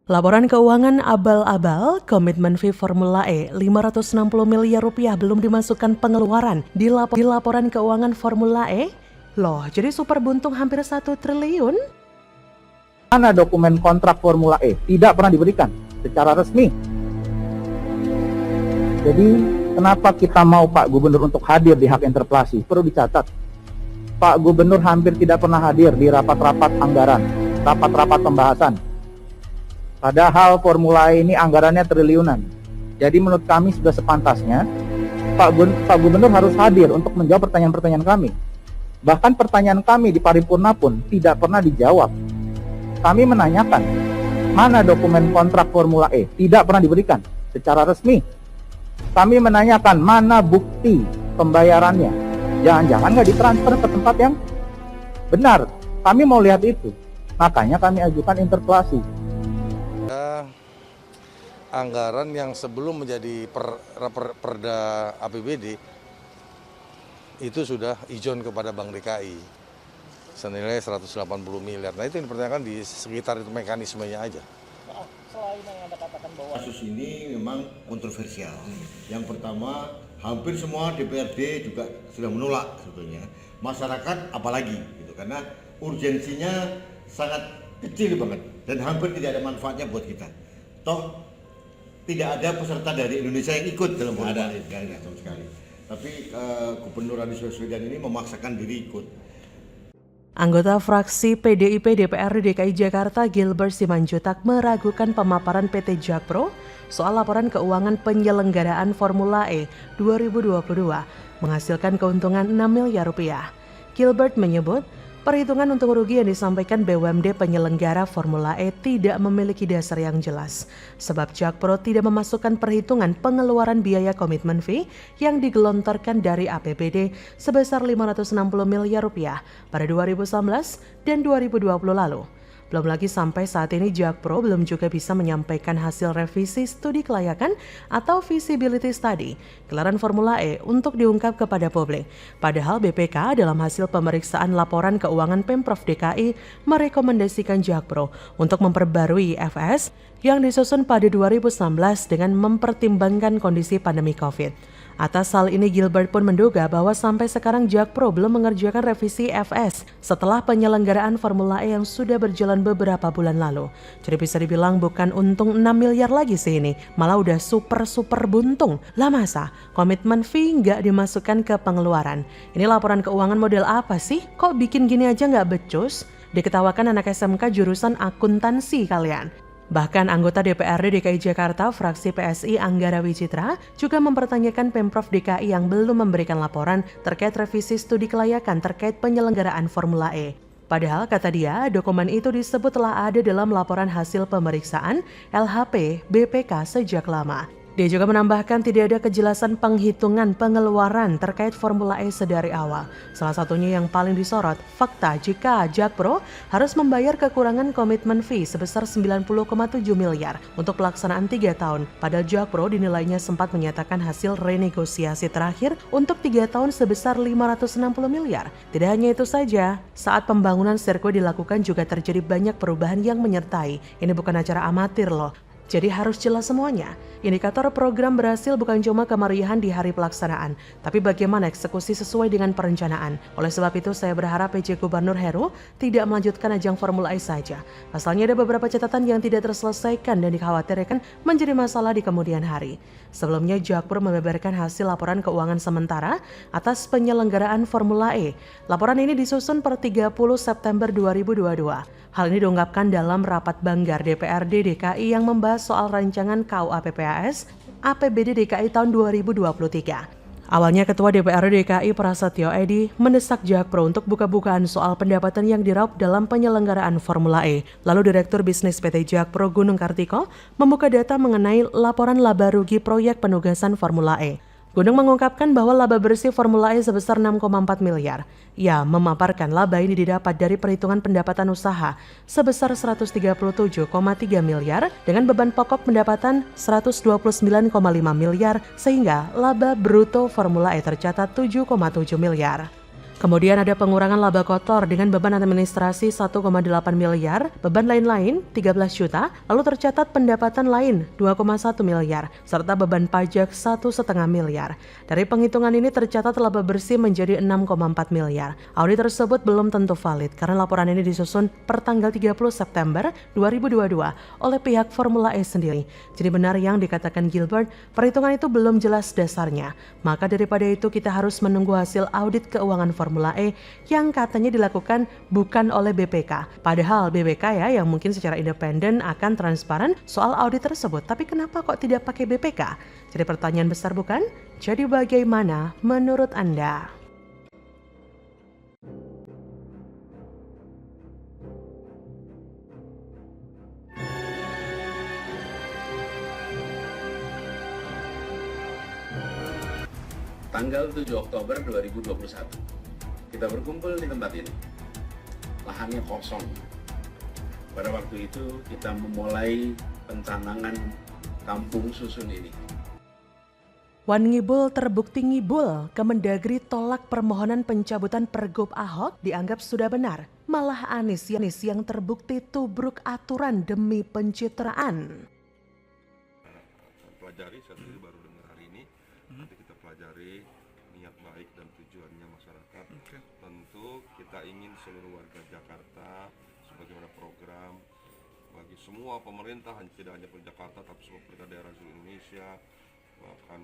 Laporan keuangan abal-abal, komitmen fee Formula E 560 miliar rupiah belum dimasukkan pengeluaran di laporan keuangan Formula E. Loh, jadi super buntung hampir 1 triliun? Mana dokumen kontrak Formula E? Tidak pernah diberikan secara resmi. Jadi kenapa kita mau Pak Gubernur untuk hadir di hak interpelasi? Perlu dicatat, Pak Gubernur hampir tidak pernah hadir di rapat-rapat anggaran, rapat-rapat pembahasan. Padahal Formula E ini anggarannya triliunan. Jadi menurut kami sudah sepantasnya Pak Gubernur harus hadir untuk menjawab pertanyaan-pertanyaan kami. Bahkan pertanyaan kami di paripurna pun tidak pernah dijawab. Kami menanyakan, mana dokumen kontrak Formula E? Tidak pernah diberikan secara resmi. Kami menanyakan, mana bukti pembayarannya? Jangan-jangan nggak ditransfer ke tempat yang benar. Kami mau lihat itu. Makanya kami ajukan interpelasi. Anggaran yang sebelum menjadi perda APBD itu sudah ijon kepada Bank DKI senilai 180 miliar. Nah itu yang dipertanyakan di sekitar itu mekanismenya aja. Selain yang Anda katakan bahwa kasus ini memang kontroversial. Yang pertama, hampir semua DPRD juga sudah menolak sebetulnya. Masyarakat apalagi gitu, karena urgensinya sangat kecil banget dan hampir tidak ada manfaatnya buat kita. Toh tidak ada peserta dari Indonesia yang ikut dalam Formula E, tidak ada sama sekali. Tapi Gubernur Anies Baswedan ini memaksakan diri ikut. Anggota fraksi PDIP DPRD DKI Jakarta Gilbert Simanjuntak meragukan pemaparan PT Jakpro soal laporan keuangan penyelenggaraan Formula E 2022 menghasilkan keuntungan 6 miliar rupiah. Gilbert menyebut, perhitungan untung rugi yang disampaikan BUMD penyelenggara Formula E tidak memiliki dasar yang jelas, sebab Jakpro tidak memasukkan perhitungan pengeluaran biaya komitmen fee yang digelontorkan dari APBD sebesar 560 miliar rupiah pada 2019 dan 2020 lalu. Belum lagi sampai saat ini Jakpro belum juga bisa menyampaikan hasil revisi studi kelayakan atau feasibility study gelaran Formula E untuk diungkap kepada publik. Padahal BPK dalam hasil pemeriksaan laporan keuangan Pemprov DKI merekomendasikan Jakpro untuk memperbarui IFS yang disusun pada 2019 dengan mempertimbangkan kondisi pandemi COVID. Atas hal ini Gilbert pun menduga bahwa sampai sekarang Jakpro belum mengerjakan revisi IFS setelah penyelenggaraan Formula E yang sudah berjalan beberapa bulan lalu. Jadi bisa dibilang bukan untung 6 miliar lagi sih ini, malah udah super buntung. Lah masa komitmen fee nggak dimasukkan ke pengeluaran? Ini laporan keuangan model apa sih? Kok bikin gini aja nggak becus? Diketawakan anak SMK jurusan akuntansi kalian. Bahkan anggota DPRD DKI Jakarta fraksi PSI Anggara Wicitra juga mempertanyakan Pemprov DKI yang belum memberikan laporan terkait revisi studi kelayakan terkait penyelenggaraan Formula E. Padahal kata dia, dokumen itu disebut telah ada dalam laporan hasil pemeriksaan LHP BPK sejak lama. Dia juga menambahkan tidak ada kejelasan penghitungan pengeluaran terkait Formula E sedari awal. Salah satunya yang paling disorot, fakta jika Jakpro harus membayar kekurangan komitmen fee sebesar 90,7 miliar untuk pelaksanaan 3 tahun. Padahal Jakpro dinilainya sempat menyatakan hasil renegosiasi terakhir untuk 3 tahun sebesar 560 miliar. Tidak hanya itu saja, saat pembangunan sirkuit dilakukan juga terjadi banyak perubahan yang menyertai. Ini bukan acara amatir loh. Jadi harus jelas semuanya. Indikator program berhasil bukan cuma kemeriahan di hari pelaksanaan, tapi bagaimana eksekusi sesuai dengan perencanaan. Oleh sebab itu saya berharap PJ Gubernur Heru tidak melanjutkan ajang Formula E saja. Pasalnya ada beberapa catatan yang tidak terselesaikan dan dikhawatirkan menjadi masalah di kemudian hari. Sebelumnya Jakpro membeberkan hasil laporan keuangan sementara atas penyelenggaraan Formula E. Laporan ini disusun per 30 September 2022. Hal ini diungkapkan dalam rapat Banggar DPRD DKI yang membahas soal rancangan KUA PPAS APBD DKI tahun 2023. Awalnya Ketua DPRD DKI Prasetyo Edi mendesak Jakpro untuk buka-bukaan soal pendapatan yang diraup dalam penyelenggaraan Formula E. Lalu Direktur Bisnis PT Jakpro Gunung Kartiko membuka data mengenai laporan laba rugi proyek penugasan Formula E. Gunung mengungkapkan bahwa laba bersih Formula E sebesar 6,4 miliar. Ia memaparkan laba ini didapat dari perhitungan pendapatan usaha sebesar 137,3 miliar dengan beban pokok pendapatan 129,5 miliar sehingga laba bruto Formula E tercatat 7,7 miliar. Kemudian ada pengurangan laba kotor dengan beban administrasi 1,8 miliar, beban lain-lain 13 juta, lalu tercatat pendapatan lain 2,1 miliar, serta beban pajak 1,5 miliar. Dari penghitungan ini tercatat laba bersih menjadi 6,4 miliar. Audit tersebut belum tentu valid karena laporan ini disusun per tanggal 30 September 2022 oleh pihak Formula E sendiri. Jadi benar yang dikatakan Gilbert, perhitungan itu belum jelas dasarnya. Maka daripada itu kita harus menunggu hasil audit keuangan Formula E yang katanya dilakukan bukan oleh BPK. Padahal BPK ya yang mungkin secara independen akan transparan soal audit tersebut. Tapi kenapa kok tidak pakai BPK? Jadi pertanyaan besar bukan? Jadi bagaimana menurut Anda? Tanggal 7 Oktober 2021, kita berkumpul di tempat ini. Lahannya kosong. Pada waktu itu kita memulai pencanangan kampung susun ini. Wan Ngibul terbukti ngibul, Kemendagri tolak permohonan pencabutan Pergub Ahok dianggap sudah benar. Malah Anies yang terbukti tubruk aturan demi pencitraan. Pelajari, saya sendiri baru dengar hari ini. Nanti kita pelajari niat baik dan tujuannya masyarakat. Tentu kita ingin seluruh warga Jakarta sebagaimana program bagi semua pemerintah, tidak hanya Jakarta tapi semua pemerintah daerah seluruh Indonesia, bahkan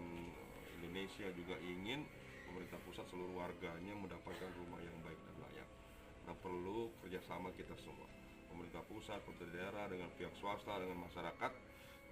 Indonesia juga ingin pemerintah pusat seluruh warganya mendapatkan rumah yang baik dan layak. Nah, perlu kerjasama kita semua, pemerintah pusat, pemerintah daerah dengan pihak swasta, dengan masyarakat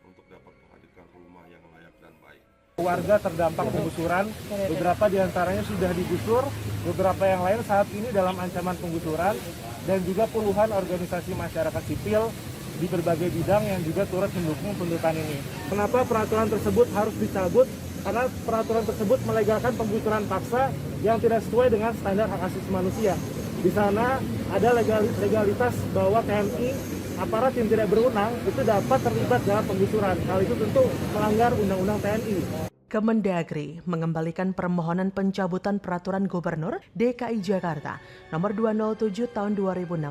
untuk dapat menghadirkan rumah yang layak dan baik. Warga terdampak penggusuran, beberapa diantaranya sudah digusur, beberapa yang lain saat ini dalam ancaman penggusuran, dan juga puluhan organisasi masyarakat sipil di berbagai bidang yang juga turut mendukung tuntutan ini. Kenapa peraturan tersebut harus dicabut? Karena peraturan tersebut melegalkan penggusuran paksa yang tidak sesuai dengan standar hak asasi manusia. Di sana ada legalitas bahwa TNI, aparat yang tidak berwenang, itu dapat terlibat dalam penggusuran. Hal itu tentu melanggar Undang-Undang TNI. Kemendagri mengembalikan permohonan pencabutan Peraturan Gubernur DKI Jakarta nomor 207 tahun 2016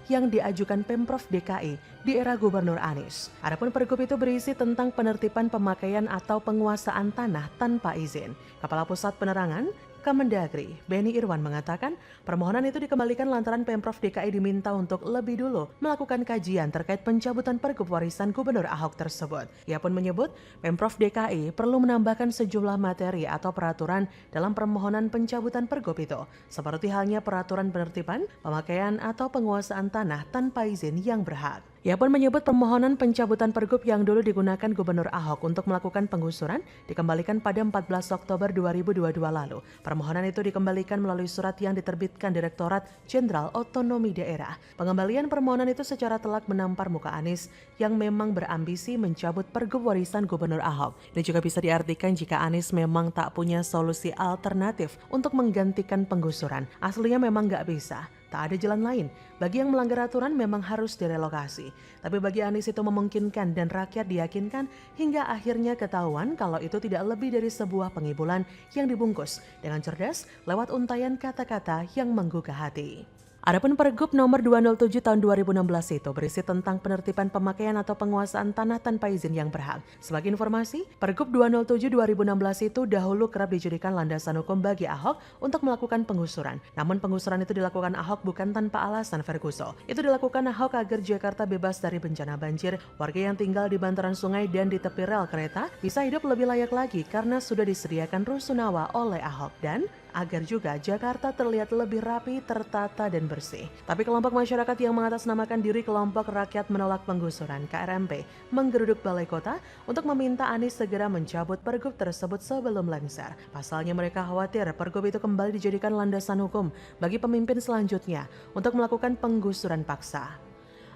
yang diajukan Pemprov DKI di era Gubernur Anies. Adapun pergub itu berisi tentang penertiban pemakaian atau penguasaan tanah tanpa izin. Kepala Pusat Penerangan Kemendagri, Beni Irwan mengatakan permohonan itu dikembalikan lantaran Pemprov DKI diminta untuk lebih dulu melakukan kajian terkait pencabutan pergub warisan Gubernur Ahok tersebut. Ia pun menyebut Pemprov DKI perlu menambahkan sejumlah materi atau peraturan dalam permohonan pencabutan pergub itu, seperti halnya peraturan penertiban, pemakaian atau penguasaan tanah tanpa izin yang berhak. Ia pun menyebut permohonan pencabutan pergub yang dulu digunakan Gubernur Ahok untuk melakukan penggusuran dikembalikan pada 14 Oktober 2022 lalu. Permohonan itu dikembalikan melalui surat yang diterbitkan Direktorat Jenderal Otonomi Daerah. Pengembalian permohonan itu secara telak menampar muka Anies yang memang berambisi mencabut pergub warisan Gubernur Ahok. Ini juga bisa diartikan jika Anies memang tak punya solusi alternatif untuk menggantikan penggusuran. Aslinya memang nggak bisa. Tak ada jalan lain. Bagi yang melanggar aturan memang harus direlokasi. Tapi bagi Anies itu memungkinkan dan rakyat diyakinkan hingga akhirnya ketahuan kalau itu tidak lebih dari sebuah pengibulan yang dibungkus dengan cerdas lewat untayan kata-kata yang menggugah hati. Adapun Pergub nomor 207 tahun 2016 itu berisi tentang penertiban pemakaian atau penguasaan tanah tanpa izin yang berhak. Sebagai informasi, Pergub 207 2016 itu dahulu kerap dijadikan landasan hukum bagi Ahok untuk melakukan penggusuran. Namun penggusuran itu dilakukan Ahok bukan tanpa alasan, Ferguson. Itu dilakukan Ahok agar Jakarta bebas dari bencana banjir, warga yang tinggal di bantaran sungai dan di tepi rel kereta bisa hidup lebih layak lagi karena sudah disediakan rusunawa oleh Ahok, dan agar juga Jakarta terlihat lebih rapi, tertata, dan bersih. Tapi kelompok masyarakat yang mengatasnamakan diri kelompok rakyat menolak penggusuran KRMP menggeruduk Balai Kota untuk meminta Anies segera mencabut pergub tersebut sebelum lengser. Pasalnya mereka khawatir pergub itu kembali dijadikan landasan hukum bagi pemimpin selanjutnya untuk melakukan penggusuran paksa.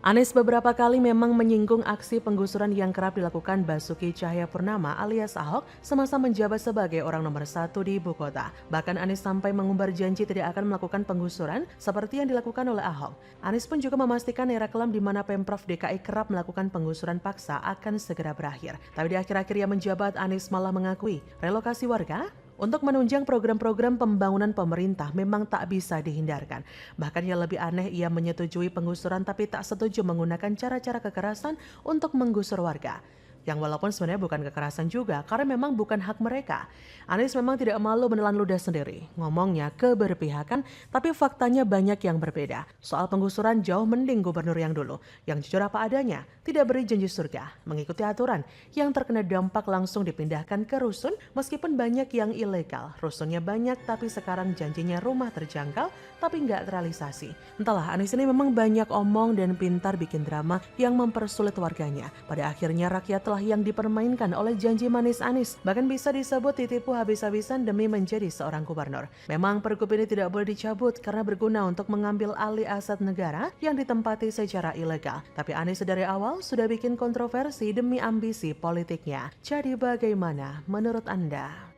Anies beberapa kali memang menyinggung aksi penggusuran yang kerap dilakukan Basuki Cahayapurnama alias Ahok semasa menjabat sebagai orang nomor 1 di ibu kota. Bahkan Anies sampai mengumbar janji tidak akan melakukan penggusuran seperti yang dilakukan oleh Ahok. Anies pun juga memastikan era kelam di mana Pemprov DKI kerap melakukan penggusuran paksa akan segera berakhir. Tapi di akhir-akhir ia menjabat, Anies malah mengakui relokasi warga Untuk menunjang program-program pembangunan pemerintah memang tak bisa dihindarkan. Bahkan yang lebih aneh, ia menyetujui penggusuran tapi tak setuju menggunakan cara-cara kekerasan untuk menggusur warga. Yang walaupun sebenarnya bukan kekerasan juga, karena memang bukan hak mereka. Anies memang tidak malu menelan ludah sendiri. Ngomongnya keberpihakan, tapi faktanya banyak yang berbeda. Soal penggusuran jauh mending gubernur yang dulu, yang jujur apa adanya, tidak beri janji surga, mengikuti aturan, yang terkena dampak langsung dipindahkan ke rusun, meskipun banyak yang ilegal. Rusunnya banyak, tapi sekarang janjinya rumah terjangkau, tapi nggak terrealisasi. Entahlah, Anies ini memang banyak omong dan pintar bikin drama yang mempersulit warganya. Pada akhirnya rakyat telah yang dipermainkan oleh janji manis Anies, bahkan bisa disebut ditipu habis-habisan demi menjadi seorang gubernur. Memang Pergub ini tidak boleh dicabut karena berguna untuk mengambil alih aset negara yang ditempati secara ilegal. Tapi Anies dari awal sudah bikin kontroversi demi ambisi politiknya. Jadi bagaimana menurut Anda?